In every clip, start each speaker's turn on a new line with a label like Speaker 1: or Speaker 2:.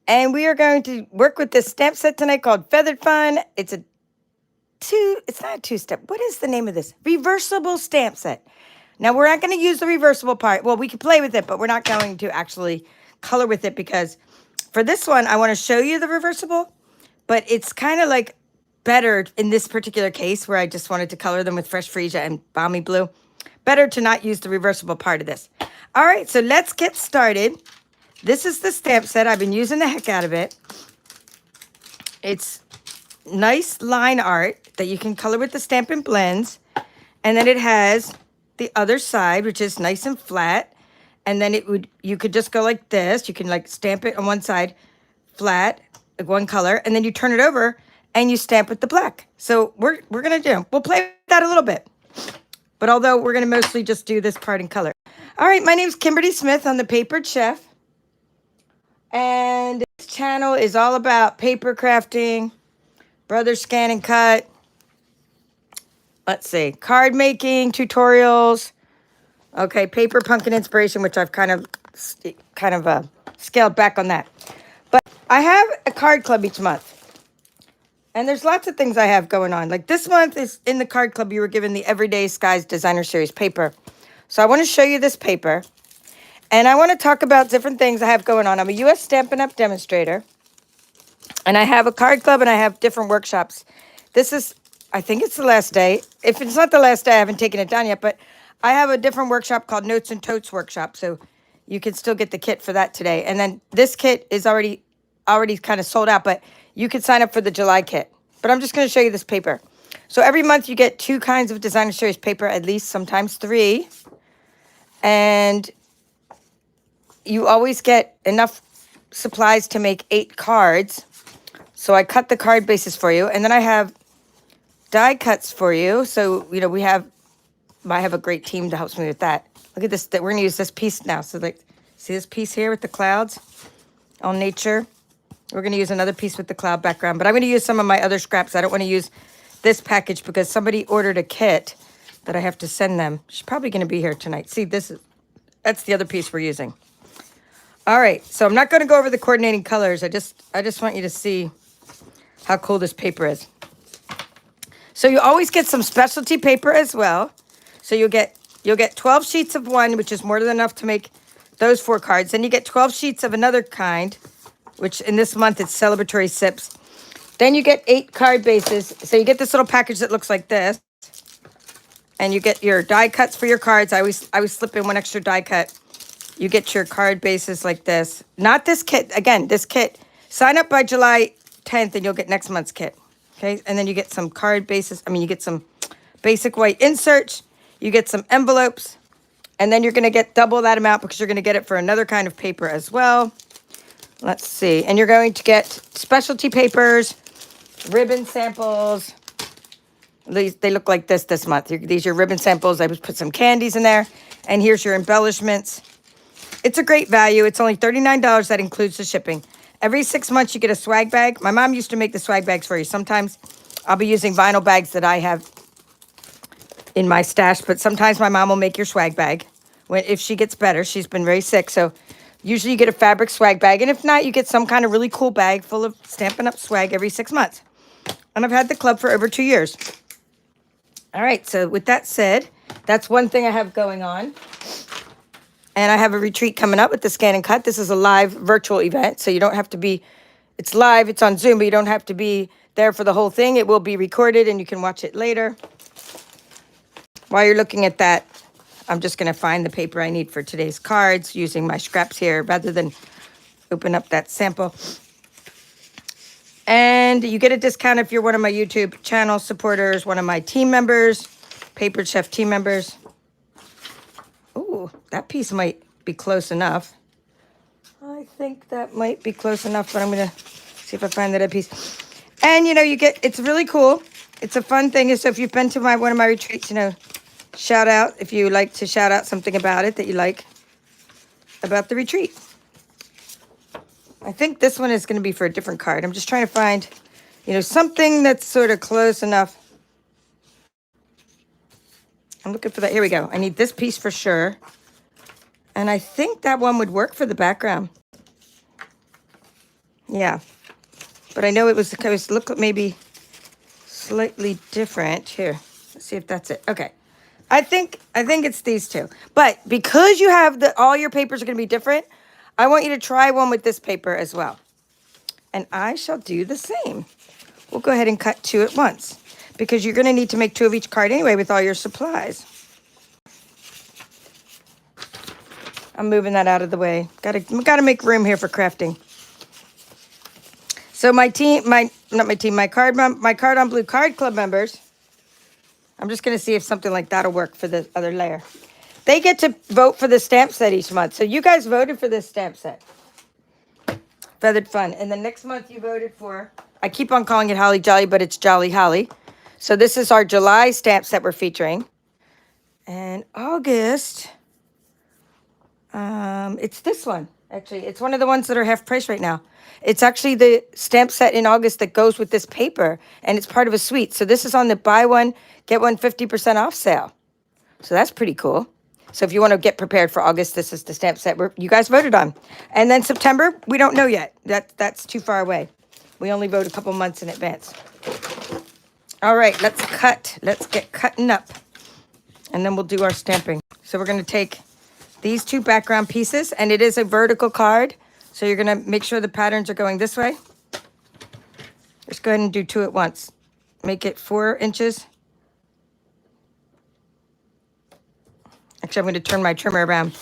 Speaker 1: And we are going to work with this stamp set tonight called Feathered Fun. It's not a two-step. What is the name of this? Reversible stamp set. Now, we're not going to use the reversible part. Well, we can play with it, but we're not going to actually color with it because for this one, I want to show you the reversible, but it's kind of like better in this particular case where I just wanted to color them with fresh freesia and balmy blue. Better to not use the reversible part of this. All right, so let's get started. This is the stamp set. I've been using the heck out of it. It's nice line art that you can color with the Stampin' blends. And then it has the other side, which is nice and flat. And then you could just go like this. You can like stamp it on one side flat, like one color, and then you turn it over and you stamp with the black. So we'll play with that a little bit. But although we're gonna mostly just do this part in color. All right, my name's Kimberly Smith. I'm the Papered Chef. And this channel is all about paper crafting, brother scan and cut. Let's see, card making tutorials. Okay, paper pumpkin inspiration, which I've kind of scaled back on that. But I have a card club each month. And there's lots of things I have going on. Like this month is in the card club, you were given the Everyday Skies Designer Series paper. So I want to show you this paper. And I want to talk about different things I have going on. I'm a U.S. Stampin' Up! Demonstrator. And I have a card club and I have different workshops. I think it's the last day. If it's not the last day, I haven't taken it down yet. But I have a different workshop called Notes and Totes Workshop. So you can still get the kit for that today. And then this kit is already kind of sold out. But you could sign up for the July kit. But I'm just going to show you this paper. So every month you get 2 kinds of Designer Series paper, at least, sometimes 3. And you always get enough supplies to make 8 cards. So I cut the card bases for you. And then I have die cuts for you. So, I have a great team that helps me with that. Look at this. We're going to use this piece now. So, see this piece here with the clouds? All nature. We're going to use another piece with the cloud background. But I'm going to use some of my other scraps. I don't want to use this package because somebody ordered a kit that I have to send them. She's probably going to be here tonight. See, that's the other piece we're using. All right, so I'm not going to go over the coordinating colors. I just want you to see how cool this paper is. So you always get some specialty paper as well. So you'll get 12 sheets of one, which is more than enough to make those 4 cards. Then you get 12 sheets of another kind, which in this month it's Celebratory Sips. Then you get 8 card bases. So you get this little package that looks like this. And you get your die cuts for your cards. I always slip in one extra die cut. You get your card bases like this. Not this kit. Again, this kit. Sign up by July 10th and you'll get next month's kit. Okay? And then you get some card bases. You get some basic white inserts. You get some envelopes. And then you're going to get double that amount because you're going to get it for another kind of paper as well. Let's see. And you're going to get specialty papers, ribbon samples. They look like this month. These are your ribbon samples. I just put some candies in there. And here's your embellishments. It's a great value. It's only $39. That includes the shipping. Every 6 months, you get a swag bag. My mom used to make the swag bags for you. Sometimes I'll be using vinyl bags that I have in my stash, but sometimes my mom will make your swag bag if she gets better. She's been very sick, so usually you get a fabric swag bag, and if not, you get some kind of really cool bag full of Stampin' Up! Swag every 6 months. And I've had the club for over 2 years. All right, so with that said, that's one thing I have going on. And I have a retreat coming up with the Scan and Cut. This is a live virtual event, so you don't have to be, it's live, it's on Zoom, but you don't have to be there for the whole thing. It will be recorded and you can watch it later. While you're looking at that, I'm just going to find the paper I need for today's cards using my scraps here rather than open up that sample. And you get a discount if you're one of my YouTube channel supporters, one of my team members, Papered Chef team members. Ooh, that piece might be close enough. I think that might be close enough, but I'm going to see if I find that other piece. And, it's really cool. It's a fun thing. So if you've been to one of my retreats, shout out if you like to shout out something about it that you like about the retreat. I think this one is going to be for a different card. I'm just trying to find, something that's sort of close enough. I'm looking for that. Here we go. I need this piece for sure. And I think that one would work for the background. Yeah. But I know it was look maybe slightly different. Here, let's see if that's it. Okay. I think it's these two. But because you have all your papers are going to be different, I want you to try one with this paper as well. And I shall do the same. We'll go ahead and cut 2 at once because you're going to need to make 2 of each card anyway with all your supplies. I'm moving that out of the way. Gotta make room here for crafting. So my Card on Blue Card Club members, I'm just going to see if something like that'll work for the other layer. They get to vote for the stamp set each month. So you guys voted for this stamp set. Feathered Fun. And the next month you voted for, I keep on calling it Holly Jolly, but it's Jolly Holly. So this is our July stamp set we're featuring. And August, it's this one. Actually, it's one of the ones that are half price right now. It's actually the stamp set in August that goes with this paper, and it's part of a suite. So this is on the buy one, get one 50% off sale. So that's pretty cool. So if you want to get prepared for August, this is the stamp set you guys voted on. And then September, we don't know yet. That's too far away. We only vote a couple months in advance. All right, let's cut. Let's get cutting up. And then we'll do our stamping. So we're going to take these 2 background pieces, and it is a vertical card. So you're going to make sure the patterns are going this way. Just go ahead and do 2 at once. Make it 4 inches. Actually, I'm going to turn my trimmer around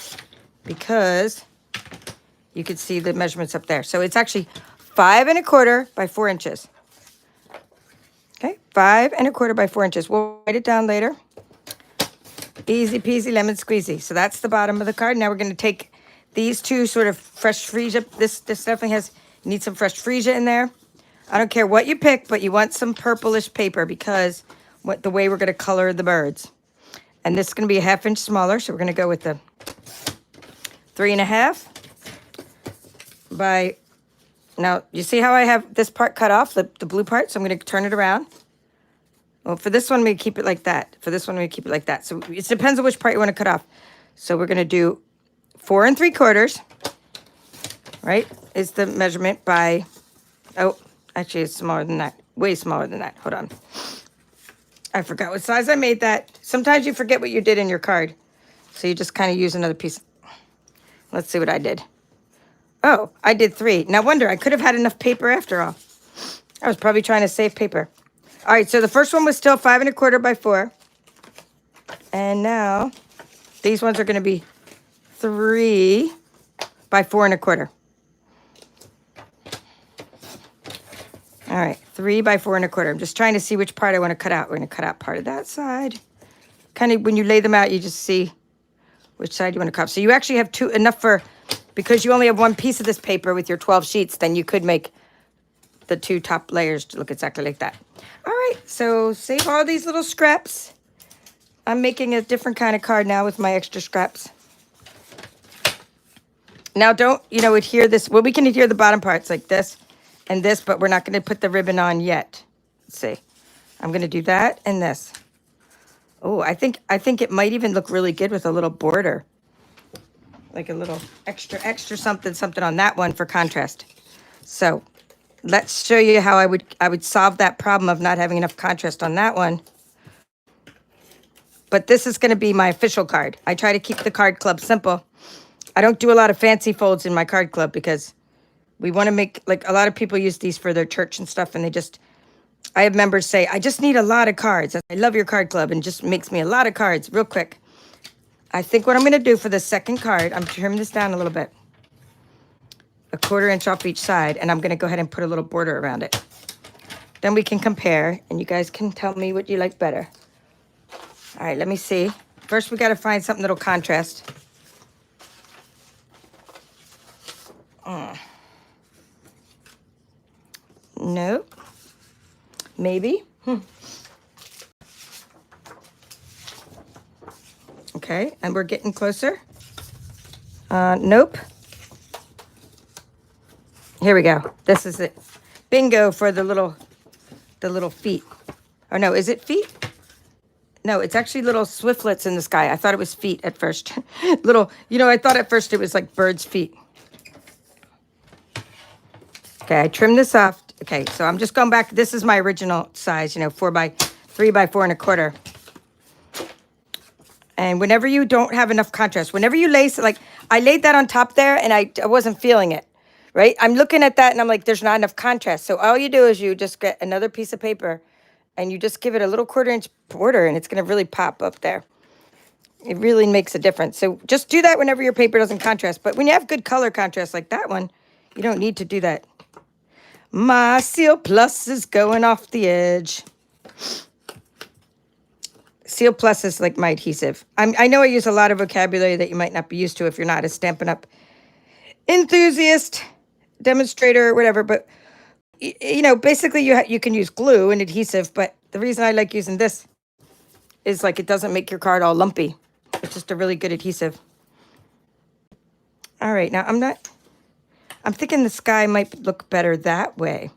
Speaker 1: because you can see the measurements up there. So it's actually 5 1/4 by 4 inches. Okay, 5 1/4 by 4 inches. We'll write it down later. Easy peasy lemon squeezy. So that's the bottom of the card. Now we're going to take these 2 sort of fresh freesia. This definitely needs some fresh freesia in there. I don't care what you pick, but you want some purplish paper because the way we're going to color the birds. And this is going to be a 1/2 inch smaller. So we're going to go with the 3 1/2 by, now you see how I have this part cut off, the blue part? So I'm going to turn it around. Well, for this one, we keep it like that. For this one, we keep it like that. So it depends on which part you want to cut off. So we're going to do 4 3/4, right? Is the measurement by, oh, actually it's smaller than that. Way smaller than that. Hold on. I forgot what size I made that. Sometimes you forget what you did in your card. So you just kind of use another piece. Let's see what I did. Oh, I did 3. Now wonder, I could have had enough paper after all. I was probably trying to save paper. All right, so the first one was still 5 1/4 by 4. And now these ones are going to be 3 by 4 1/4. All right, 3 by 4 1/4. I'm just trying to see which part I want to cut out. We're going to cut out part of that side. Kind of when you lay them out, you just see which side you want to cut. So you actually have enough for, because you only have 1 piece of this paper with your 12 sheets, then you could make the 2 top layers to look exactly like that. All right, so save all these little scraps. I'm making a different kind of card now with my extra scraps. Now don't, adhere this. Well, we can adhere the bottom parts like this and this, but we're not going to put the ribbon on yet. Let's see. I'm going to do that and this. Oh, I think it might even look really good with a little border. Like a little extra something on that one for contrast. So let's show you how I would solve that problem of not having enough contrast on that one. But this is going to be my official card. I try to keep the card club simple. I don't do a lot of fancy folds in my card club because we want to make, like, a lot of people use these for their church and stuff, and I have members say, I just need a lot of cards. I love your card club, and just makes me a lot of cards real quick. I think what I'm going to do for the second card, I'm trimming this down a little bit. A 1/4 inch off each side, and I'm going to go ahead and put a little border around it. Then we can compare, and you guys can tell me what you like better. All right, let me see. First, we got to find something that'll contrast. Nope. Maybe. Okay, and we're getting closer. Nope. Here we go. This is it. Bingo for the little feet. Oh no, is it feet? No, it's actually little swiftlets in the sky. I thought it was feet at first. I thought at first it was like birds' feet. Okay, I trimmed this off. Okay, so I'm just going back. This is my original size, you know, 4 by 3 by 4 1/4. And whenever you don't have enough contrast, whenever you lace, like I laid that on top there and I wasn't feeling it, right? I'm looking at that and I'm like, there's not enough contrast. So all you do is you just get another piece of paper and you just give it a little 1/4 inch border and it's going to really pop up there. It really makes a difference. So just do that whenever your paper doesn't contrast. But when you have good color contrast like that one, you don't need to do that. My Seal Plus is going off the edge. Seal Plus is like my adhesive. I know I use a lot of vocabulary that you might not be used to if you're not a Stampin' Up! Enthusiast, demonstrator, whatever. But, you know, basically you can use glue and adhesive. But the reason I like using this is like it doesn't make your card all lumpy. It's just a really good adhesive. All right, now I'm thinking the sky might look better that way.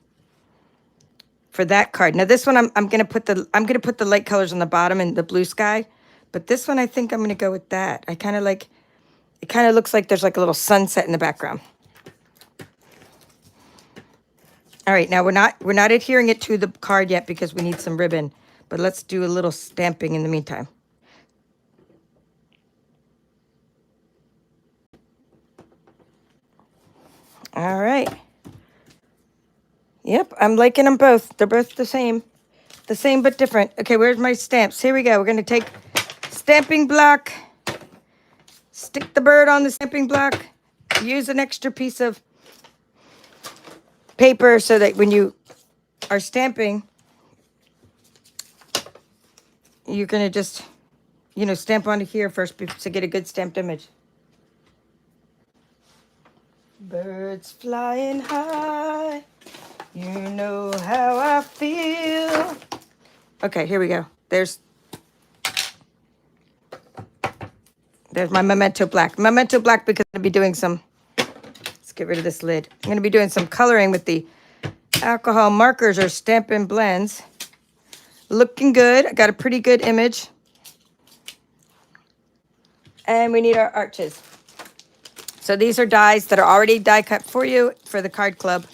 Speaker 1: For that card. Now this one I'm gonna put the light colors on the bottom and the blue sky, but this one I think I'm gonna go with that. I kind of like it. Kind of looks like there's like a little sunset in the background. All right, now we're not adhering it to the card yet because we need some ribbon, but let's do a little stamping in the meantime. All right. Yep, I'm liking them both. They're both the same but different. Okay, where's my stamps? Here we go. We're going to take stamping block, stick the bird on the stamping block, use an extra piece of paper so that when you are stamping, you're going to just, you know, stamp onto here first to get a good stamped image. Birds flying high. You know how I feel. Okay, here we go. There's my Memento Black. Memento Black because I'm going to be doing some, let's get rid of this lid. I'm going to be doing some coloring with the alcohol markers or Stampin' blends. Looking good. I got a pretty good image. And we need our arches. So these are dies that are already die cut for you for the card club.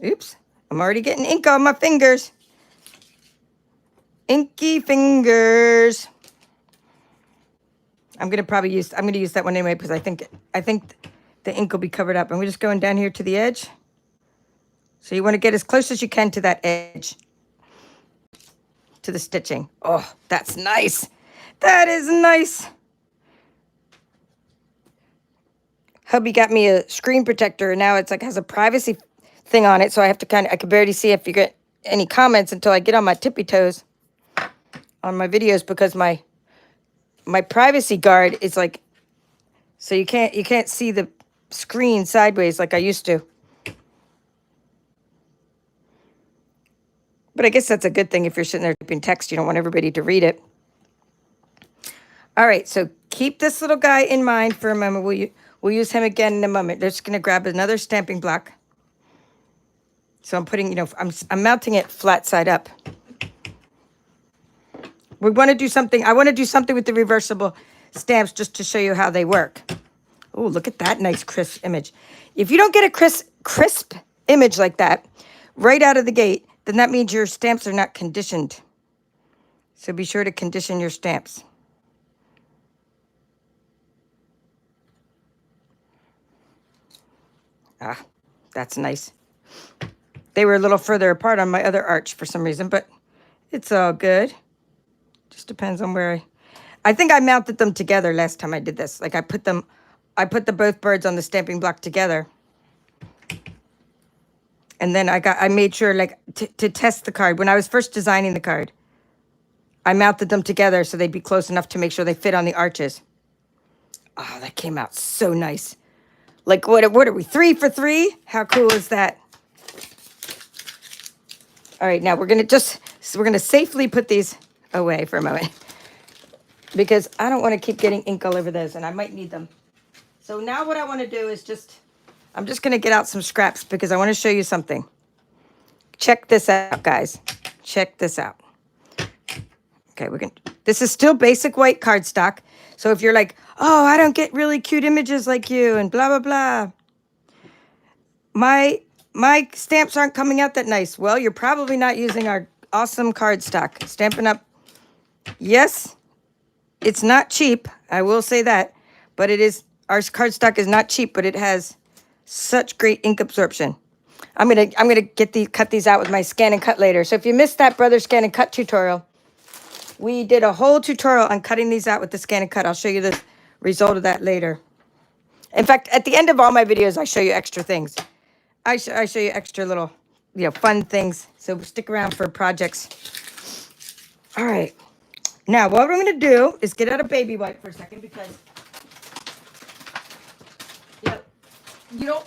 Speaker 1: Oops, I'm already getting ink on my fingers. Inky fingers. I'm gonna use that one anyway because I think the ink will be covered up. And we're just going down here to the edge. So you want to get as close as you can to that edge, to the stitching. Oh, that's nice. That is nice. Hubby got me a screen protector and now it's like has a privacy thing on it, so I have to I can barely see if you get any comments until I get on my tippy toes on my videos because my privacy guard is like, so you can't see the screen sideways like I used to. But I guess that's a good thing if you're sitting there typing text. You don't want everybody to read it. All right, so keep this little guy in mind for a moment. We'll use him again in a moment. They're just going to grab another stamping block. So I'm putting, you know, I'm mounting it flat side up. We want to do something. I want to do something with the reversible stamps just to show you how they work. Oh, look at that nice crisp image. If you don't get a crisp image like that right out of the gate, then that means your stamps are not conditioned. So be sure to condition your stamps. Ah, that's nice. They were a little further apart on my other arch for some reason, but it's all good. Just depends on where I think I mounted them together last time I did this. Like I put the both birds on the stamping block together. And then I made sure like to test the card. When I was first designing the card, I mounted them together so they'd be close enough to make sure they fit on the arches. Oh, that came out so nice. Like what are we, 3 for 3? How cool is that? All right, now we're gonna safely put these away for a moment because I don't want to keep getting ink all over those, and I might need them. So now what I want to do is I'm just gonna get out some scraps because I want to show you something. Check this out, guys. Check this out. Okay, this is still basic white cardstock. So if you're like, oh, I don't get really cute images like you and blah, blah, blah. My stamps aren't coming out that nice. Well, you're probably not using our awesome cardstock. Stampin' Up, yes, it's not cheap. I will say that. But it is, our cardstock is not cheap, but it has such great ink absorption. I'm gonna cut these out with my scan and cut later. So if you missed that Brother Scan and Cut tutorial, we did a whole tutorial on cutting these out with the scan and cut. I'll show you the result of that later. In fact, at the end of all my videos, I show you extra things. I show you extra little, fun things. So stick around for projects. All right. Now, what I'm going to do is get out a baby wipe for a second because you don't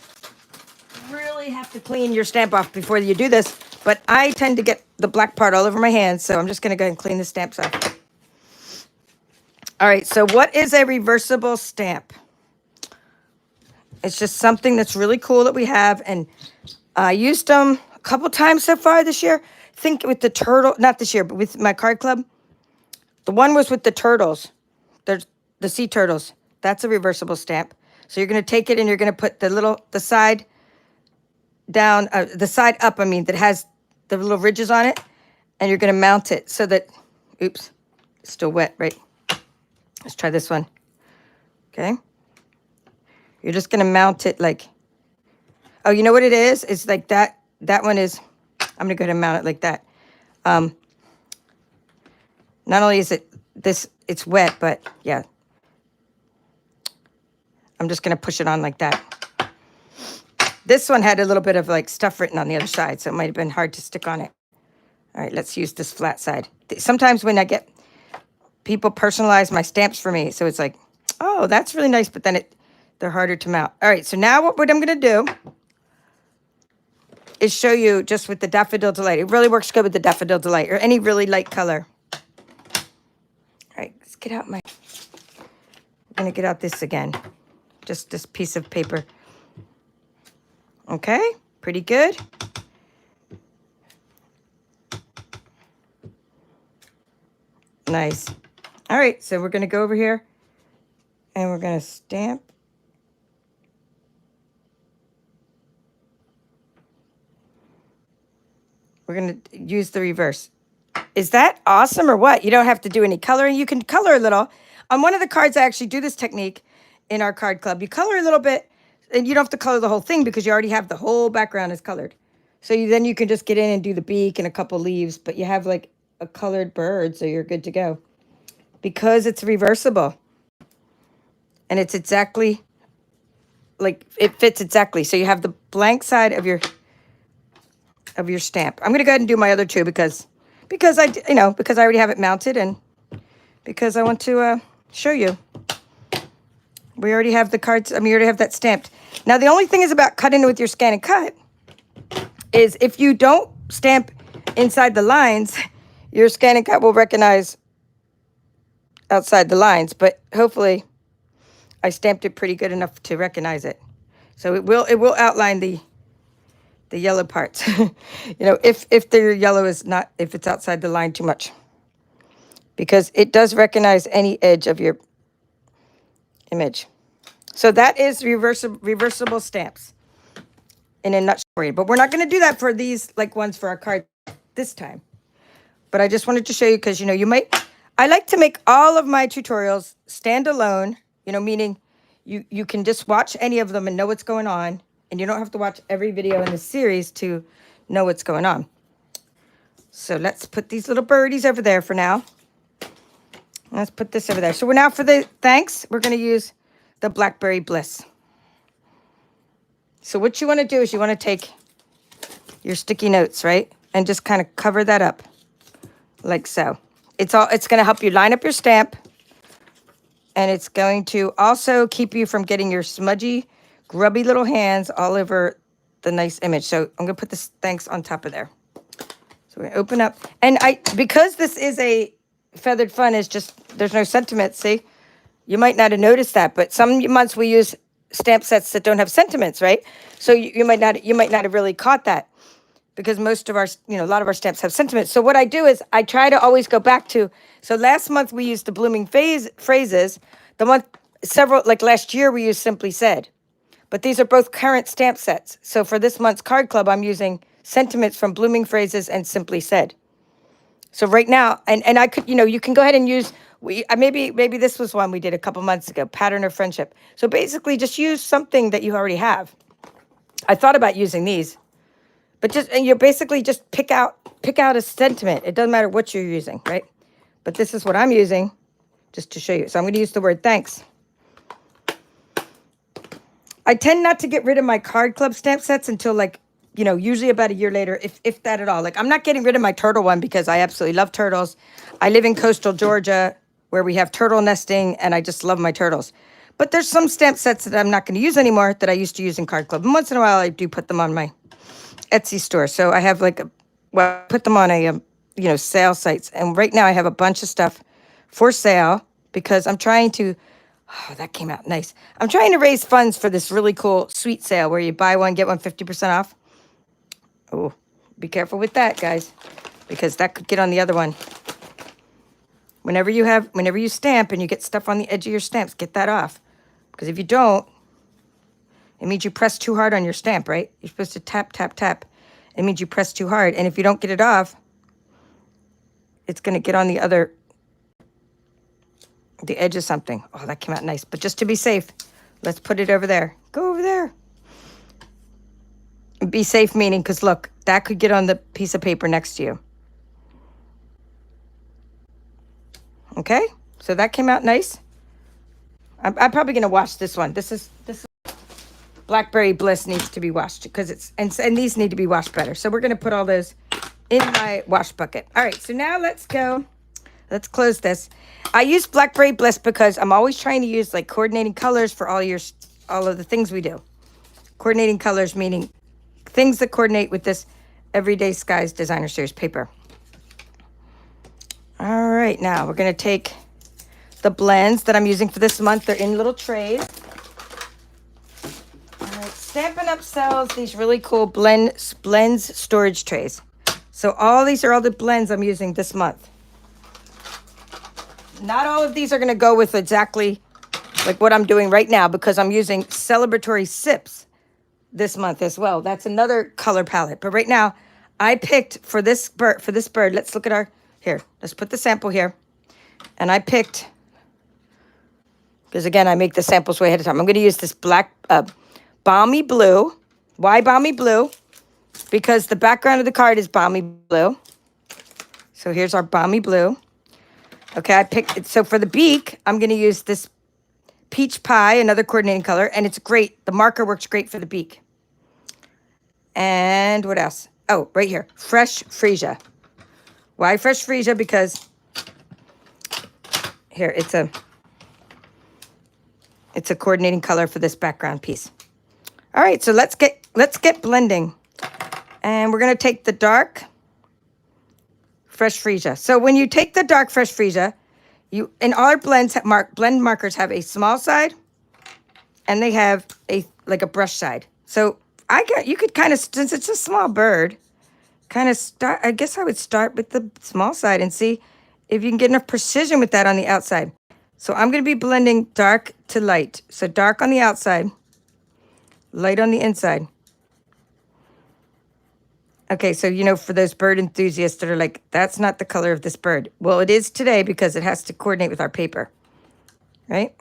Speaker 1: really have to clean your stamp off before you do this, but I tend to get the black part all over my hands, so I'm just going to go ahead and clean the stamps off. All right, so what is a reversible stamp? It's just something that's really cool that we have, and I used them a couple times so far this year. I think with the turtle, not this year, but with my card club. The one was with the turtles. There's the sea turtles. That's a reversible stamp. So you're going to take it and you're going to put the side down, the side up, that has the little ridges on it. And you're going to mount it so that, oops, it's still wet, right? Let's try this one. Okay. You're just going to mount it like, oh, you know what it is? It's like that. That one is, I'm going to go ahead and mount it like that. Not only is it's wet, but yeah. I'm just going to push it on like that. This one had a little bit of like stuff written on the other side, so it might have been hard to stick on it. All right, let's use this flat side. Sometimes when I get people personalize my stamps for me, so it's like, oh, that's really nice, but then they're harder to mount. All right, so now what I'm going to do is show you just with the Daffodil Delight. It really works good with the Daffodil Delight or any really light color. All right, let's get out I'm going to get out this again. Just this piece of paper. Okay, pretty good. Nice. All right, so we're going to go over here and we're going to stamp. We're going to use the reverse. Is that awesome or what? You don't have to do any coloring. You can color a little. On one of the cards, I actually do this technique in our card club. You color a little bit, and you don't have to color the whole thing because you already have the whole background is colored. So then you can just get in and do the beak and a couple leaves, but you have like a colored bird, so you're good to go. Because it's reversible. And it's exactly, like, it fits exactly. So you have the blank side of your stamp. I'm going to go ahead and do my other two because I already have it mounted and because I want to show you. We already have the cards. We already have that stamped. Now, the only thing is about cutting it with your scan and cut is if you don't stamp inside the lines, your scan and cut will recognize outside the lines. But hopefully, I stamped it pretty good enough to recognize it. So it will outline the yellow parts. If the yellow is not, if it's outside the line too much. Because it does recognize any edge of your image. So that is reversible stamps in a nutshell. But we're not going to do that for these like ones for our card this time. But I just wanted to show you because, I like to make all of my tutorials standalone, meaning you can just watch any of them and know what's going on. And you don't have to watch every video in the series to know what's going on. So let's put these little birdies over there for now. Let's put this over there. So we're now for the thanks, we're going to use the Blackberry Bliss. So what you want to do is you want to take your sticky notes, right? And just kind of cover that up like so. It's going to help you line up your stamp. And it's going to also keep you from getting your smudgy, grubby little hands all over the nice image. So I'm going to put this thanks on top of there. So we're going to open up. And because this is a feathered fun, is just, there's no sentiments, see? You might not have noticed that, but some months we use stamp sets that don't have sentiments, right? So you might not have really caught that. because most of our, a lot of our stamps have sentiments. So what I do is I try to always go back to, so last month we used the blooming phrases. The month, several, like last year we used Simply Said. But these are both current stamp sets. So for this month's card club, I'm using sentiments from Blooming Phrases and Simply Said. So right now, and I could, you can go ahead and use, maybe this was one we did a couple months ago, Pattern of Friendship. So basically just use something that you already have. I thought about using these, but you're basically just pick out a sentiment. It doesn't matter what you're using, right? But this is what I'm using just to show you. So I'm going to use the word thanks. I tend not to get rid of my card club stamp sets until usually about a year later, if that at all. Like I'm not getting rid of my turtle one because I absolutely love turtles. I live in coastal Georgia where we have turtle nesting and I just love my turtles. But there's some stamp sets that I'm not going to use anymore that I used to use in card club. And once in a while I do put them on my Etsy store. So I have put them on a, sale sites. And right now I have a bunch of stuff for sale because I'm trying to, oh, that came out nice. I'm trying to raise funds for this really cool sweet sale where you buy one, get one 50% off. Oh, be careful with that, guys, because that could get on the other one. Whenever you stamp and you get stuff on the edge of your stamps, get that off. Because if you don't, it means you press too hard on your stamp, right? You're supposed to tap, tap, tap. It means you press too hard. And if you don't get it off, it's going to get on the edge of something. Oh, that came out nice. But just to be safe, let's put it over there. Go over there. Be safe meaning, because look, that could get on the piece of paper next to you. Okay, so that came out nice. I'm probably going to wash this one. This Blackberry Bliss needs to be washed because and these need to be washed better. So we're going to put all those in my wash bucket. All right, so now let's go. Let's close this. I use Blackberry Bliss because I'm always trying to use coordinating colors for all of the things we do. Coordinating colors meaning things that coordinate with this Everyday Skies Designer Series paper. All right, now we're going to take the blends that I'm using for this month. They're in little trays. All right, Stampin' Up! Sells these really cool blends storage trays. So these are all the blends I'm using this month. Not all of these are going to go with exactly like what I'm doing right now because I'm using celebratory sips this month as well. That's another color palette. But right now, I picked for this bird. Let's look at here. Let's put the sample here. And I picked, because again, I make the samples way ahead of time. I'm going to use this black Balmy Blue. Why Balmy Blue? Because the background of the card is Balmy Blue. So here's our Balmy Blue. Okay, I picked it. So for the beak, I'm going to use this Peach Pie, another coordinating color, and it's great. The marker works great for the beak. And what else? Oh, right here, Fresh Freesia. Why Fresh Freesia? Because here, it's a coordinating color for this background piece. All right, so let's get blending. And we're going to take the dark Fresh Freesia. So when you take the dark Fresh Freesia, in all our blends, blend markers have a small side, and they have a brush side. So you could kind of, since it's a small bird, kind of start. I guess I would start with the small side and see if you can get enough precision with that on the outside. So I'm going to be blending dark to light. So dark on the outside, light on the inside. Okay, so, for those bird enthusiasts that are like, that's not the color of this bird. Well, it is today because it has to coordinate with our paper, right?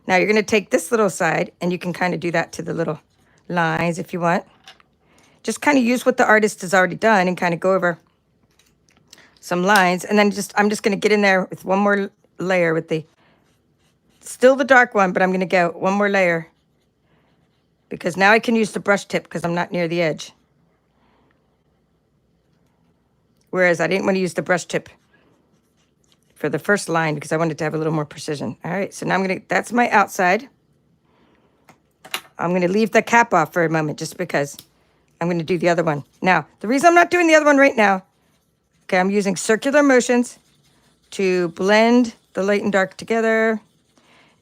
Speaker 1: Now, you're going to take this little side, and you can kind of do that to the little lines if you want. Just kind of use what the artist has already done and kind of go over some lines. And then I'm just going to get in there with one more layer with still the dark one, but I'm going to go one more layer because now I can use the brush tip because I'm not near the edge. Whereas I didn't want to use the brush tip for the first line because I wanted to have a little more precision. All right, so now that's my outside. I'm going to leave the cap off for a moment just because I'm going to do the other one. Now, the reason I'm not doing the other one right now, okay, I'm using circular motions to blend the light and dark together.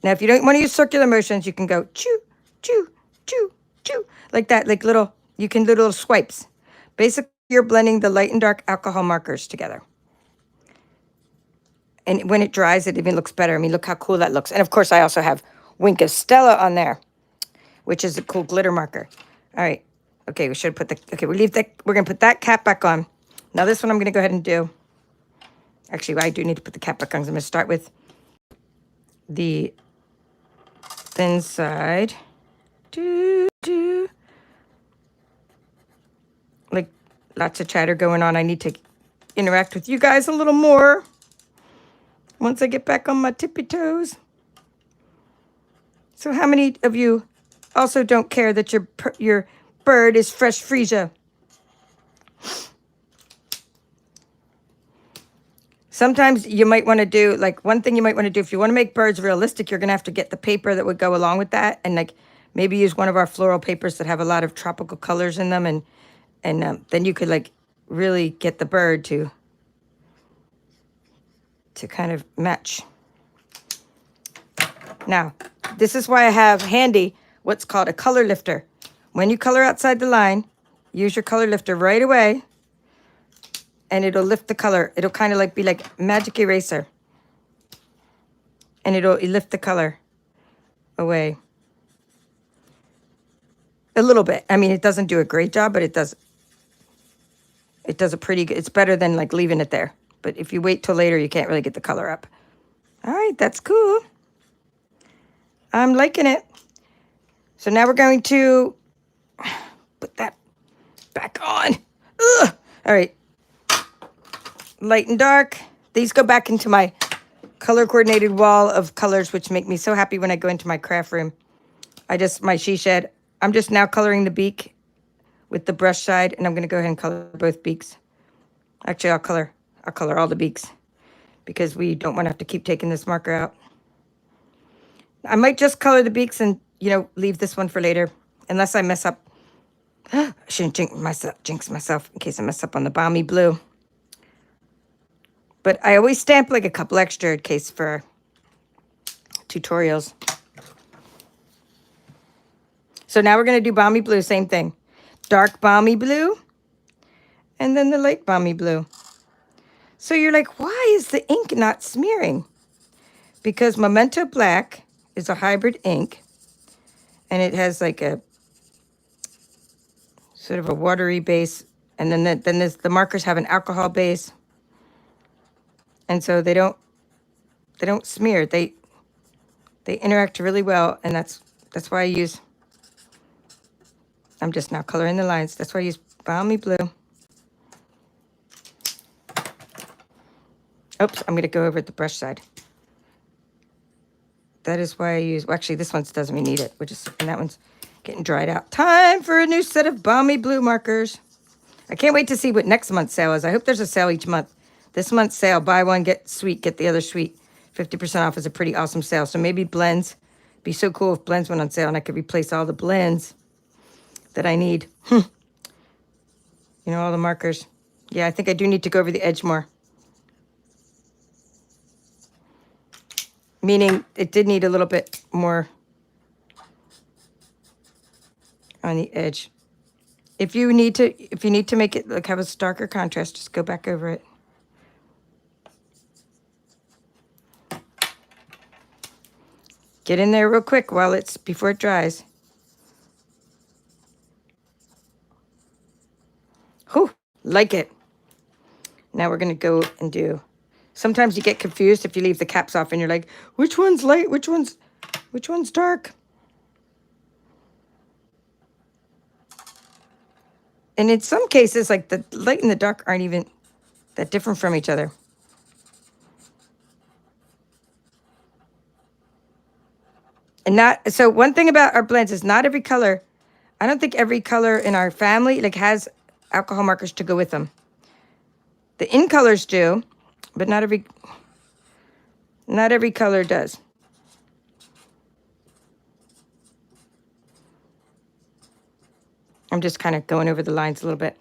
Speaker 1: Now, if you don't want to use circular motions, you can go choo, choo, choo, choo, like that, like little You can do little swipes. Basically, you're blending the light and dark alcohol markers together. And when it dries, it even looks better. I mean, look how cool that looks. And of course, I also have Wink of Stella on there, which is a cool glitter marker. All right. Okay, we should put the, okay, we leave that, we're going to put that cap back on. Now this one I'm going to go ahead and do. Actually, I do need to put the cap back on. I'm going to start with the thin side. Like, lots of chatter going on. I need to interact with you guys a little more once I get back on my tippy toes. So how many of you also don't care that your bird is fresh freesia? Sometimes you might want to do, like, one thing you might want to do, if you want to make birds realistic, you're going to have to get the paper that would go along with that, and like maybe use one of our floral papers that have a lot of tropical colors in them, and then you could like really get the bird to kind of match. Now, this is why I have handy what's called a color lifter. When you color outside the line, use your color lifter right away, and it'll lift the color. It'll kind of like be like magic eraser, and it'll lift the color away a little bit. I mean, it doesn't do a great job, but it does a pretty good, it's better than like leaving it there. But if you wait till later, you can't really get the color up. All right, that's cool. I'm liking it. So now we're going to put that back on. Ugh. All right. Light and dark. These go back into my color coordinated wall of colors, which make me so happy when I go into my craft room. My she shed. I'm just now coloring the beak with the brush side, and I'm going to go ahead and color both beaks. Actually, I'll color all the beaks because we don't want to have to keep taking this marker out. I might just color the beaks and, you know, leave this one for later, unless I mess up. I shouldn't jinx myself in case I mess up on the balmy blue. But I always stamp like a couple extra in case for tutorials. So now we're going to do balmy blue, same thing. Dark balmy blue, and then the light balmy blue. So you're like, why is the ink not smearing? Because Memento Black is a hybrid ink, and it has like a sort of a watery base, and then the markers have an alcohol base, and so they don't smear. They interact really well, and that's why I use. I'm just now coloring the lines. That's why I use balmy blue. Oops, I'm going to go over at the brush side. That is why I use, well, actually, this one doesn't even need it. And that one's getting dried out. Time for a new set of balmy blue markers. I can't wait to see what next month's sale is. I hope there's a sale each month. This month's sale, buy one, get sweet, get the other sweet. 50% off is a pretty awesome sale. So maybe blends. Be so cool if blends went on sale and I could replace all the blends that I need. You know, all the markers. Yeah, I think I do need to go over the edge more. Meaning it did need a little bit more on the edge. If you need to make it like have a starker contrast, just go back over it. Get in there real quick before it dries. Whew, like it. Now we're gonna go and do. Sometimes you get confused if you leave the caps off and you're like, which one's light? Which one's dark? And in some cases, like the light and the dark aren't even that different from each other. And so one thing about our blends is not every color, I don't think every color in our family like has alcohol markers to go with them. The in colors do, but not every color does. I'm just kind of going over the lines a little bit.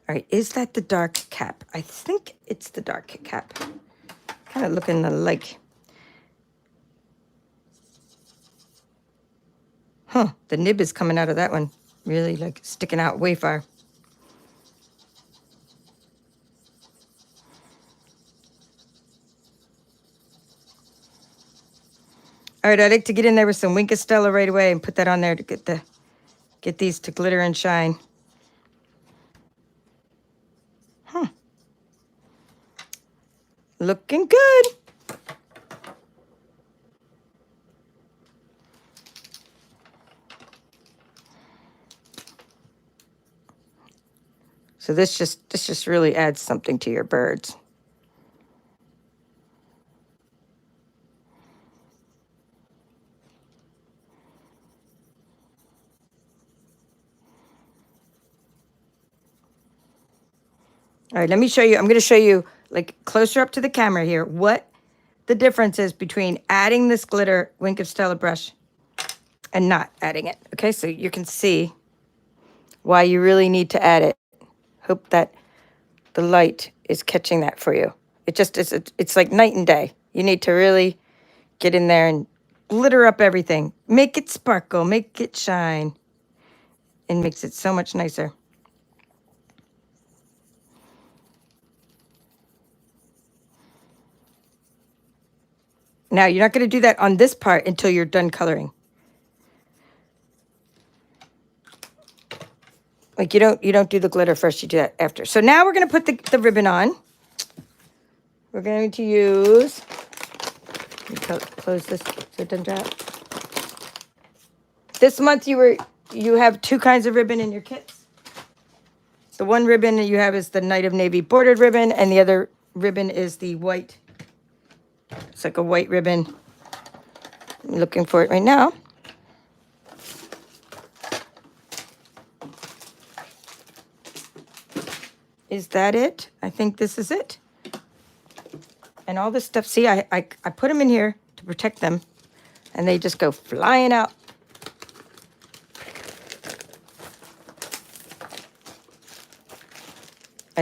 Speaker 1: All right, is that the dark cap? I think it's the dark cap. Kind of looking like. Huh, the nib is coming out of that one. really like sticking out way far. All right, I'd like to get in there with some Wink of Stella right away and put that on there to get these to glitter and shine. Looking good. So this just really adds something to your birds. All right, let me show you. I'm going to show you like closer up to the camera here what the difference is between adding this glitter Wink of Stella brush and not adding it. Okay, so you can see why you really need to add it. Hope that the light is catching that for you. It just is, it's like night and day. You need to really get in there and glitter up everything. Make it sparkle, make it shine. It makes it so much nicer. Now, you're not going to do that on this part until you're done coloring. Like you don't do the glitter first, you do that after. So now we're going to put the ribbon on. We're going to use, let me close this so it doesn't drop. This month you have two kinds of ribbon in your kits. The one ribbon that you have is the Night of Navy bordered ribbon, and the other ribbon is the white. It's like a white ribbon. I'm looking for it right now. Is that it? I think this is it. And all this stuff, see, I put them in here to protect them, and they just go flying out.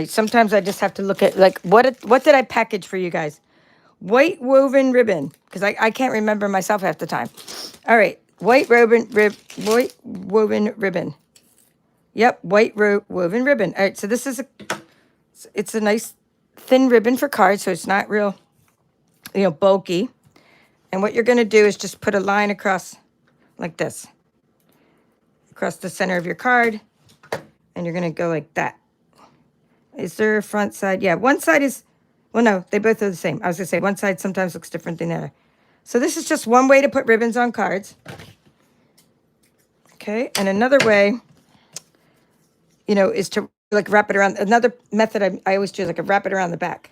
Speaker 1: Sometimes I just have to look at, like, what did I package for you guys? White woven ribbon, because I can't remember myself half the time. All right, white woven ribbon. Yep, white woven ribbon. All right, so this is it's a nice thin ribbon for cards, so it's not real, bulky. And what you're going to do is just put a line across like this, across the center of your card, and you're going to go like that. Is there a front side? Yeah, one side is, well, no, they both are the same. I was going to say one side sometimes looks different than the other. So this is just one way to put ribbons on cards. Okay, and another way, is to like wrap it around. Another method I always do is like wrap it around the back.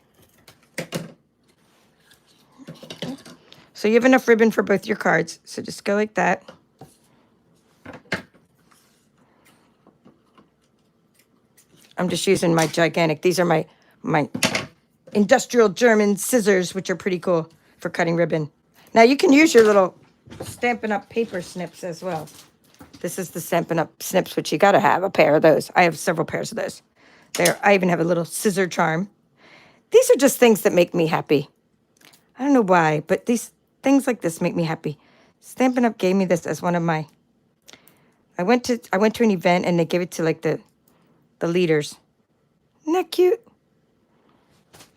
Speaker 1: So you have enough ribbon for both your cards. So just go like that. I'm just using my gigantic, these are my industrial German scissors, which are pretty cool for cutting ribbon. Now you can use your little Stampin' Up! Paper snips as well. This is the Stampin' Up! Snips, which you got to have a pair of those. I have several pairs of those. I even have a little scissor charm. These are just things that make me happy. I don't know why, but these things like this make me happy. Stampin' Up! Gave me this as one of my, I went to an event and they gave it to like the leaders. Isn't that cute?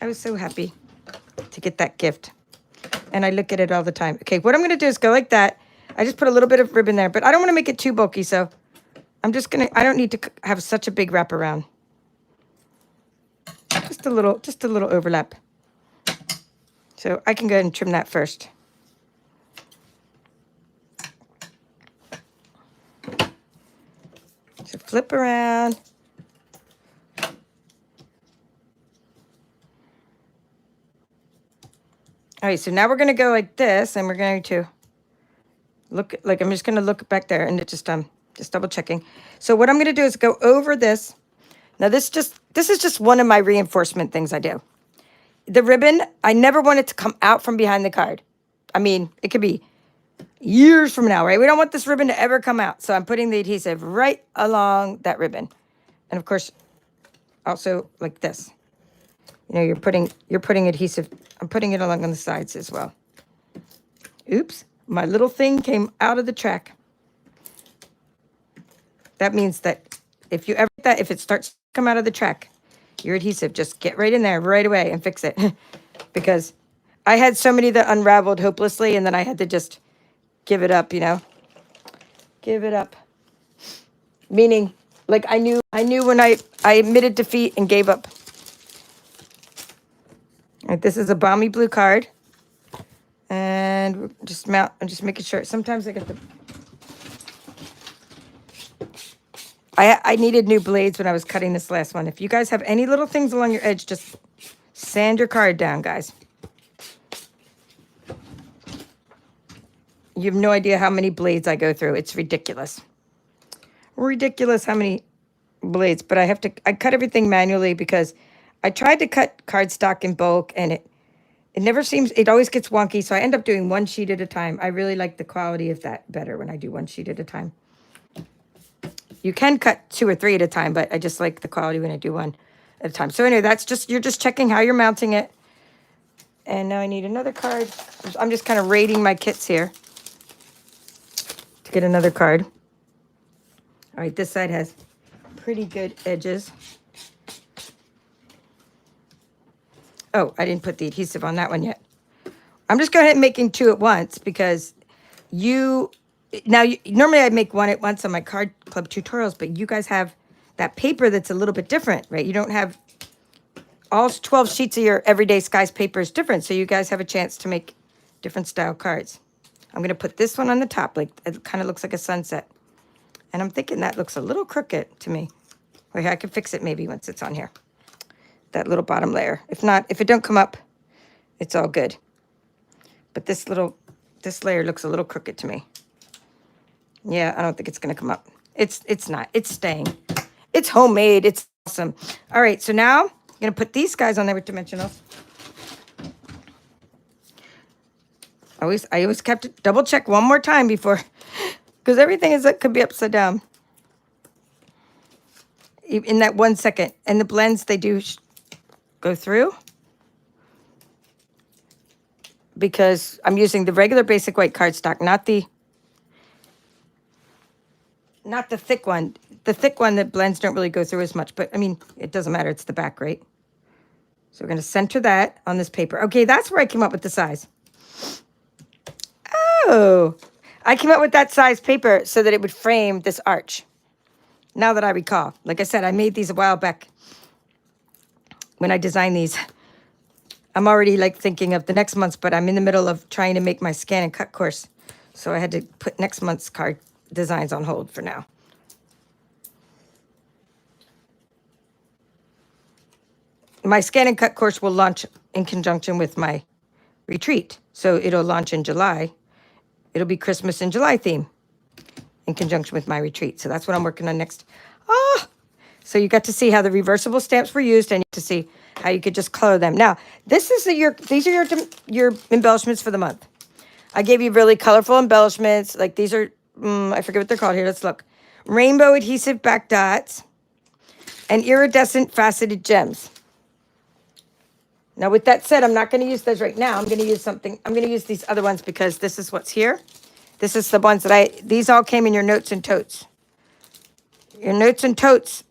Speaker 1: I was so happy to get that gift. And I look at it all the time. Okay, what I'm going to do is go like that. I just put a little bit of ribbon there, but I don't want to make it too bulky, so I don't need to have such a big wraparound. Just a little overlap. So I can go ahead and trim that first. So flip around. All right, so now we're going to go like this, and we're going to look, like I'm just going to look back there, and just double checking. So what I'm going to do is go over this. Now this is just one of my reinforcement things I do. The ribbon, I never want it to come out from behind the card. I mean, it could be years from now, right? We don't want this ribbon to ever come out. So I'm putting the adhesive right along that ribbon. And of course, also like this. You're putting adhesive. I'm putting it along on the sides as well. Oops, my little thing came out of the track. That means that if you ever if it starts to come out of the track, your adhesive, just get right in there right away and fix it. Because I had so many that unraveled hopelessly, and then I had to just give it up, you know? Give it up. Meaning, like I knew when I admitted defeat and gave up. All right, this is a balmy blue card. And just I'm just making sure. Sometimes I get the... I needed new blades when I was cutting this last one. If you guys have any little things along your edge, just sand your card down, guys. You have no idea how many blades I go through. It's ridiculous. Ridiculous how many blades. But I cut everything manually because I tried to cut cardstock in bulk, and it never seems, it always gets wonky. So I end up doing one sheet at a time. I really like the quality of that better when I do one sheet at a time. You can cut 2 or 3 at a time, but I just like the quality when I do one at a time. So anyway, that's just, you're just checking how you're mounting it. And now I need another card. I'm just kind of rating my kits here to get another card. All right, this side has pretty good edges. Oh, I didn't put the adhesive on that one yet. I'm just going ahead and making 2 at once because normally I'd make 1 at once on my card club tutorials, but you guys have that paper that's a little bit different, right? You don't have all 12 sheets of your Everyday Skies paper is different, so you guys have a chance to make different style cards. I'm going to put this one on the top, like it kind of looks like a sunset. And I'm thinking that looks a little crooked to me. Wait, I can fix it maybe once it's on here. That little bottom layer. If not, if it don't come up, it's all good. But this layer looks a little crooked to me. Yeah, I don't think it's going to come up. It's not. It's staying. It's homemade. It's awesome. All right, so now I'm going to put these guys on there with dimensionals. I always kept it, double check one more time before, because everything could be upside down. In that 1 second. And the blends, they do go through. Because I'm using the regular basic white cardstock, not the thick one. The thick one, the blends don't really go through as much, but I mean, it doesn't matter. It's the back, right? So we're going to center that on this paper. Okay, that's where I came up with the size. Oh, I came up with that size paper so that it would frame this arch. Now that I recall, like I said, I made these a while back when I designed these. I'm already like thinking of the next month's, but I'm in the middle of trying to make my scan and cut course. So I had to put next month's card designs on hold for now. My scan and cut course will launch in conjunction with my retreat. So it'll launch in July. It'll be Christmas in July theme in conjunction with my retreat. So that's what I'm working on next. Oh, so you got to see how the reversible stamps were used, and you get to see how you could just color them. Now, these are your embellishments for the month. I gave you really colorful embellishments. Like these are, I forget what they're called here. Let's look. Rainbow adhesive back dots and iridescent faceted gems. Now, with that said, I'm not going to use those right now. I'm going to use these other ones because this is what's here. This is the ones that these all came in your notes and totes. Your notes and totes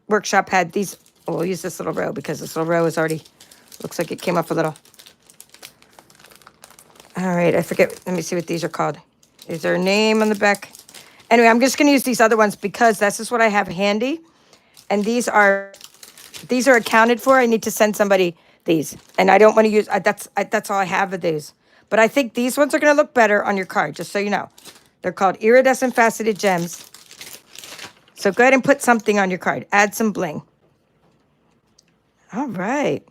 Speaker 1: workshop had these. Oh, we'll use this little row because this little row is already, looks like it came off a little. All right, I forget. Let me see what these are called. Is there a name on the back? Anyway, I'm just going to use these other ones because this is what I have handy. And these are accounted for. I need to send somebody these. And I don't want to use, that's all I have of these. But I think these ones are going to look better on your card, just so you know. They're called iridescent faceted gems. So go ahead and put something on your card. Add some bling. All right.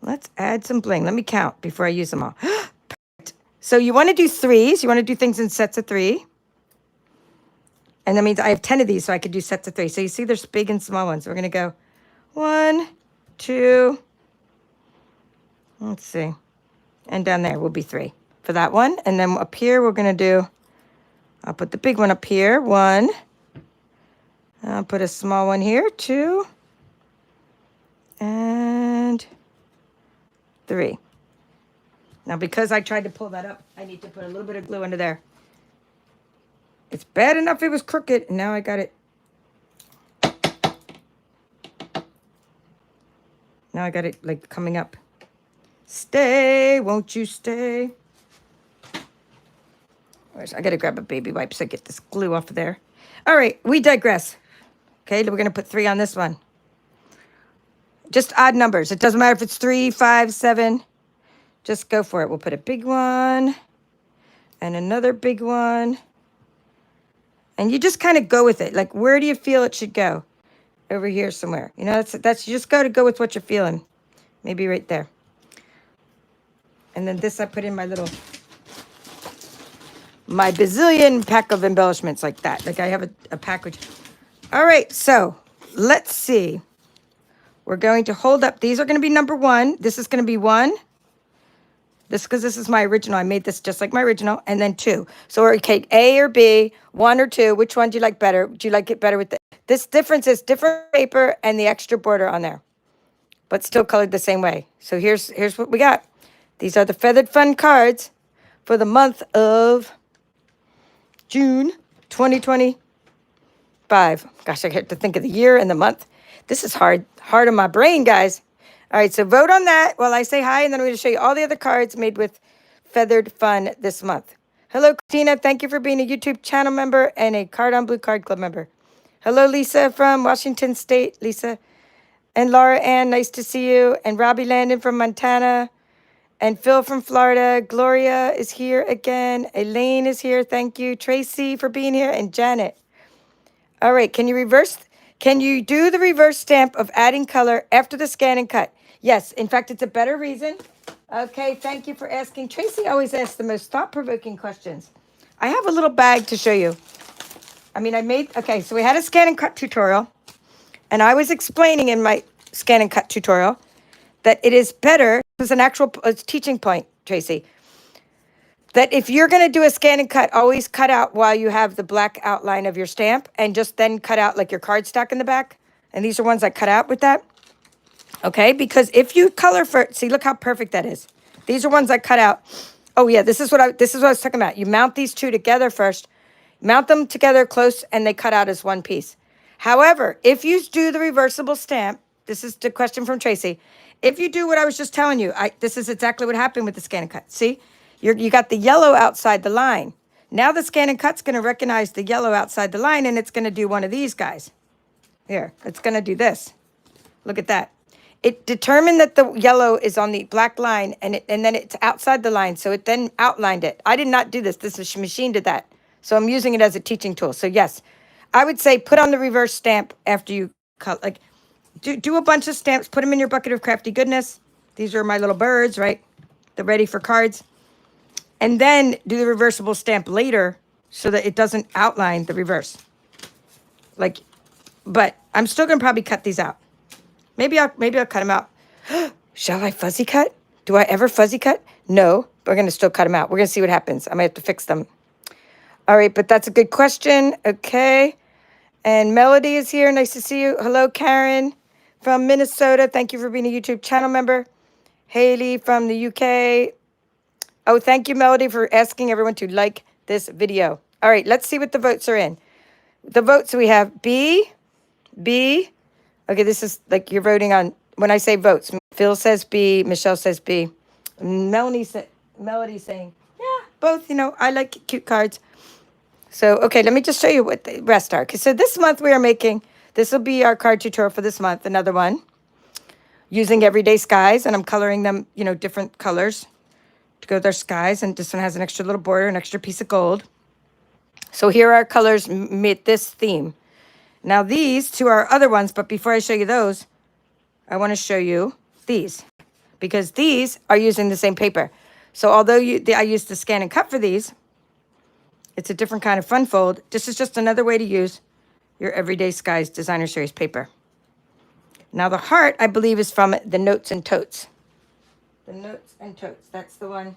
Speaker 1: Let's add some bling. Let me count before I use them all. Perfect. So you want to do 3s. You want to do things in sets of 3. And that means I have 10 of these, so I could do sets of 3. So you see there's big and small ones. So we're going to go 1, 2. Let's see. And down there will be 3 for that one. And then up here, we're going to do, I'll put the big one up here, 1. I'll put a small one here, 2. And 3. Now, because I tried to pull that up, I need to put a little bit of glue under there. It's bad enough it was crooked, and now I got it. Now I got it like coming up. Stay, won't you stay? I gotta grab a baby wipe so I get this glue off of there. All right, we digress. Okay, we're gonna put 3 on this one. Just odd numbers. It doesn't matter if it's 3, 5, 7. Just go for it. We'll put a big one and another big one. And you just kind of go with it. Like, where do you feel it should go? Over here somewhere. You know, that's you just got to go with what you're feeling. Maybe right there. And then this I put in my bazillion pack of embellishments like that. Like I have a package. All right, so let's see. We're going to hold up. These are going to be number 1. This is going to be 1. Because this is my original. I made this just like my original. And then 2. So, okay, A or B, 1 or 2. Which one do you like better? Do you like it better with this difference is different paper and the extra border on there. But still colored the same way. So here's what we got. These are the Feathered Fun cards for the month of June 2025. Gosh, I get to think of the year and the month. This is hard on my brain, guys. All right, so vote on that while I say hi, and then I'm going to show you all the other cards made with Feathered Fun this month. Hello, Christina. Thank you for being a YouTube channel member and a Card on Blue Card Club member. Hello, Lisa from Washington State. Lisa. And Laura Ann, nice to see you. And Robbie Landon from Montana. And Phil from Florida. Gloria is here again. Elaine is here. Thank you. Tracy for being here. And Janet. All right. Can you do the reverse stamp of adding color after the scan and cut? Yes. In fact, it's a better reason. Okay. Thank you for asking. Tracy always asks the most thought-provoking questions. I have a little bag to show you. Okay, so we had a scan and cut tutorial. And I was explaining in my scan and cut tutorial that it is better, it's an actual teaching point, Tracy, that if you're going to do a scan and cut, always cut out while you have the black outline of your stamp and just then cut out like your card stock in the back. And these are ones I cut out with that. Okay, because if you color see, look how perfect that is. These are ones I cut out. Oh yeah, this is what I was talking about. You mount these 2 together first, mount them together close, and they cut out as one piece. However, if you do the reversible stamp, this is the question from Tracy. If you do what I was just telling you, this is exactly what happened with the scan and cut. See, you got the yellow outside the line. Now the scan and cut's going to recognize the yellow outside the line, and it's going to do one of these guys. Here, it's going to do this. Look at that. It determined that the yellow is on the black line, and then it's outside the line, so it then outlined it. I did not do this. This machine did that. So I'm using it as a teaching tool. So yes, I would say put on the reverse stamp after you cut. Like, do a bunch of stamps. Put them in your bucket of crafty goodness. These are my little birds, right? They're ready for cards. And then do the reversible stamp later so that it doesn't outline the reverse. But I'm still going to probably cut these out. Maybe I'll cut them out. Shall I fuzzy cut? Do I ever fuzzy cut? No, but we're going to still cut them out. We're going to see what happens. I might have to fix them. All right, but that's a good question. Okay. And Melody is here. Nice to see you. Hello, Karen from Minnesota. Thank you for being a YouTube channel member. Haley from the UK. Oh, thank you, Melody, for asking everyone to like this video. All right, let's see what the votes are in. The votes we have B. Okay, this is like you're voting on, when I say votes, Phil says B, Michelle says B. Melody's saying, yeah, both, I like cute cards. So, okay, let me just show you what the rest are. Okay, so this month we are making, this will be our card tutorial for this month, another one, using Everyday Skies, and I'm coloring them, different colors to go with their skies, and this one has an extra little border, an extra piece of gold. So here are our colors meet this theme. Now these 2 are other ones, but before I show you those, I want to show you these, because these are using the same paper. So although I used the scan and cut for these, it's a different kind of fun fold. This is just another way to use your Everyday Skies Designer Series paper. Now the heart, I believe, is from the Notes and Totes. The Notes and Totes, that's the one. I'm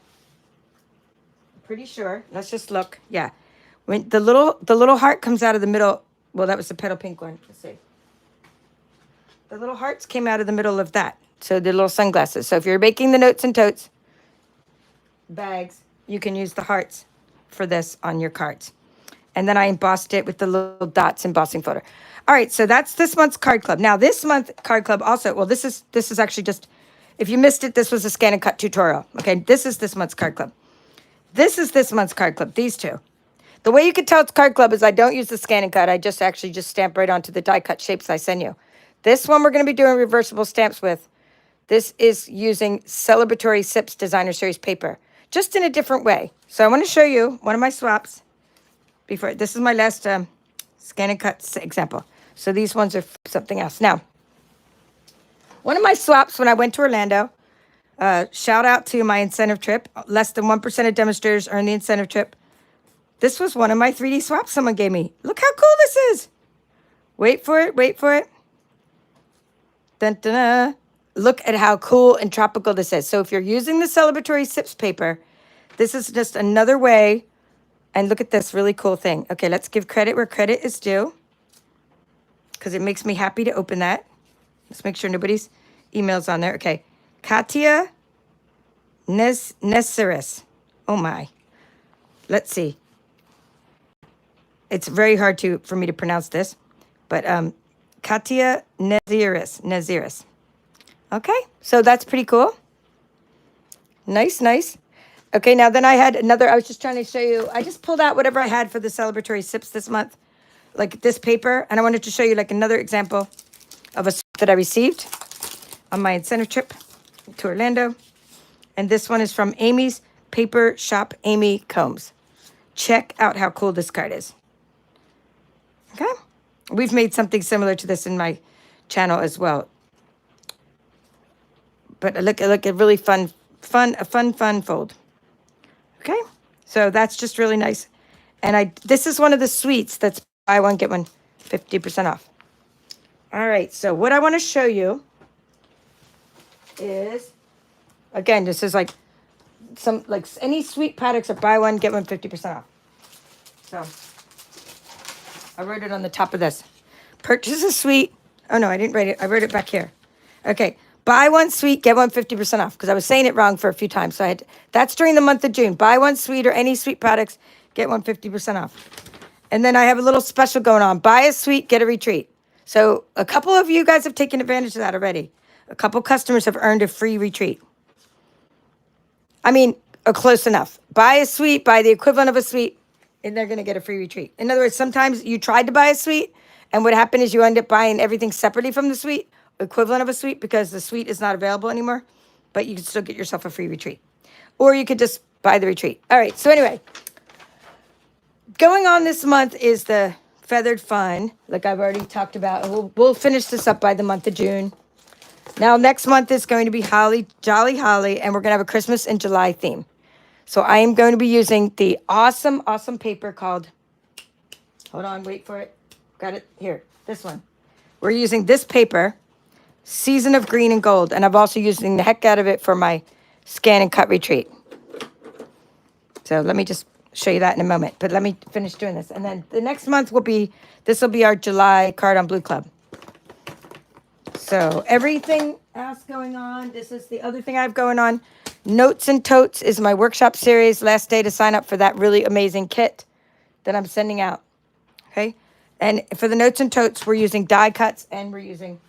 Speaker 1: pretty sure. Let's just look. Yeah. When the little heart comes out of the middle, well, that was the petal pink one. Let's see. The little hearts came out of the middle of that. So the little sunglasses. So if you're making the Notes and Totes bags, you can use the hearts for this on your cards. And then I embossed it with the little dots embossing folder. All right, so that's this month's card club. Now this month card club also, well, this is actually just, if you missed it, this was a scan and cut tutorial. Okay, this is this month's card club. This is this month's card club, these two. The way you can tell it's card club is I don't use the scan and cut. I just actually just stamp right onto the die cut shapes I send you. This one we're going to be doing reversible stamps with. This is using Celebratory Sips Designer Series paper, just in a different way. So I want to show you one of my swaps. Before this is my last scan and cut example. So these ones are something else. Now, one of my swaps when I went to Orlando, shout out to my incentive trip. Less than 1% of demonstrators earn the incentive trip. This was one of my 3D swaps someone gave me. Look how cool this is. Wait for it, wait for it. Dun, dun, dun. Look at how cool and tropical this is. So if you're using the Celebratory Sips paper, this is just another way. And look at this really cool thing. Okay, let's give credit where credit is due, because it makes me happy to open that. Let's make sure nobody's email's on there. Okay, Katia Nesiris. Oh my. Let's see. It's very hard for me to pronounce this, but Katia Nesiris. Okay, so that's pretty cool. Nice, nice. Okay, now then I had another, I was just trying to show you, I just pulled out whatever I had for the Celebratory Sips this month, like this paper, and I wanted to show you like another example of a swap that I received on my incentive trip to Orlando. And this one is from Amy's Paper Shop, Amy Combs. Check out how cool this card is. Okay, we've made something similar to this in my channel as well. But look a really fun fold. Okay, so that's just really nice. And this is one of the sweets that's buy one, get one 50% off. All right, so what I want to show you is, again, this is like any sweet products that buy one, get one 50% off. So I wrote it on the top of this. Purchase a sweet. Oh no, I didn't write it. I wrote it back here. Okay. Buy one sweet, get one 50% off, because I was saying it wrong for a few times. So that's during the month of June. Buy one sweet or any sweet products, get one 50% off. And then I have a little special going on. Buy a sweet, get a retreat. So a couple of you guys have taken advantage of that already. A couple customers have earned a free retreat. I mean, close enough. Buy a sweet, buy the equivalent of a sweet, and they're going to get a free retreat. In other words, sometimes you tried to buy a sweet, and what happened is you end up buying everything separately from the sweet, equivalent of a sweet, because the sweet is not available anymore, but you can still get yourself a free retreat. Or you could just buy the retreat. All right, so anyway, going on this month is the Feathered Fun, like I've already talked about. We'll finish this up by the month of June. Now, next month is going to be Jolly Holly, and we're going to have a Christmas in July theme. So I am going to be using the awesome, awesome paper called, hold on, wait for it. Got it here, this one. We're using this paper, Season of Green and Gold, and I'm also using the heck out of it for my scan and cut retreat. So let me just show you that in a moment, but let me finish doing this. And then the next month this will be our July Card on Blue Club. So everything else going on, this is the other thing I have going on. Notes and Totes is my workshop series. Last day to sign up for that really amazing kit that I'm sending out. Okay. And for the Notes and Totes, we're using die cuts and we're using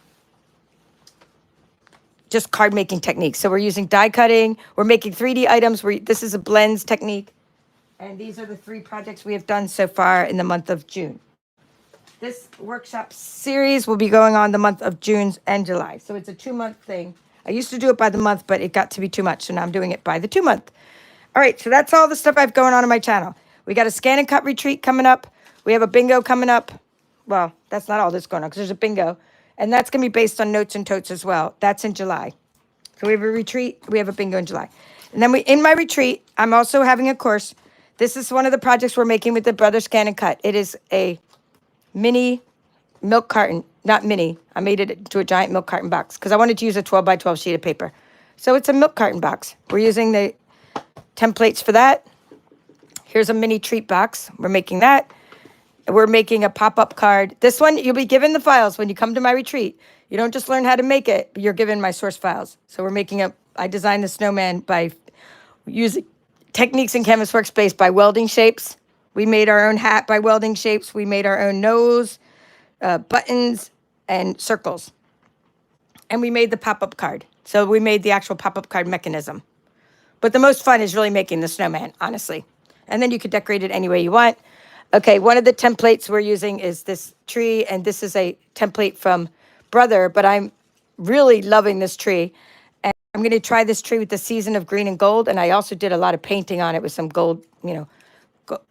Speaker 1: just card making techniques. So we're using die cutting. We're making 3D items. This is a blends technique. And these are the 3 projects we have done so far in the month of June. This workshop series will be going on the month of June and July. So it's a 2-month thing. I used to do it by the month, but it got to be too much. So now I'm doing it by the 2-month. All right, so that's all the stuff I have going on my channel. We got a scan and cut retreat coming up. We have a bingo coming up. Well, that's not all that's going on because there's a bingo. And that's going to be based on Notes and Totes as well. That's in July. So we have a retreat. We have a bingo in July. And then in my retreat, I'm also having a course. This is one of the projects we're making with the Brother Scan and Cut. It is a mini milk carton. Not mini. I made it into a giant milk carton box because I wanted to use a 12 by 12 sheet of paper. So it's a milk carton box. We're using the templates for that. Here's a mini treat box. We're making that. We're making a pop-up card. This one, you'll be given the files when you come to my retreat. You don't just learn how to make it, but you're given my source files. So we're making I designed the snowman by using techniques in Canvas Workspace by welding shapes We made our own hat by welding shapes. We made our own nose, buttons, and circles. And we made the pop-up card. So we made the actual pop-up card mechanism. But the most fun is really making the snowman, honestly. And then you could decorate it any way you want. Okay, one of the templates we're using is this tree, and this is a template from Brother, but I'm really loving this tree. And I'm going to try this tree with the season of green and gold, and I also did a lot of painting on it with some gold,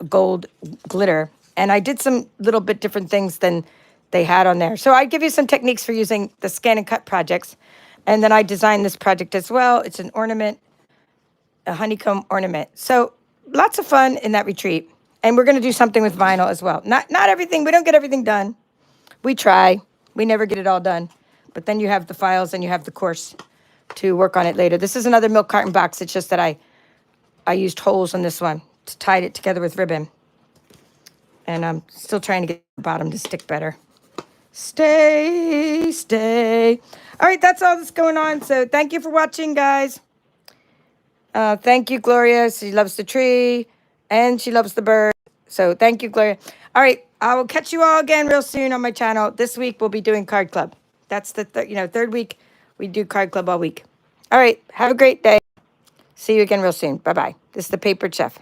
Speaker 1: gold glitter. And I did some little bit different things than they had on there. So I give you some techniques for using the scan and cut projects. And then I designed this project as well. It's an ornament, a honeycomb ornament. So lots of fun in that retreat. And we're going to do something with vinyl as well. Not everything. We don't get everything done. We try. We never get it all done. But then you have the files and you have the course to work on it later. This is another milk carton box. It's just that I used holes on this one to tie it together with ribbon. And I'm still trying to get the bottom to stick better. Stay. All right, that's all that's going on. So thank you for watching, guys. Thank you, Gloria. She loves the tree and she loves the bird. So thank you, Gloria. All right, I will catch you all again real soon on my channel. This week we'll be doing Card Club. That's the third week we do Card Club all week. All right, have a great day. See you again real soon. Bye-bye. This is the Papered Chef.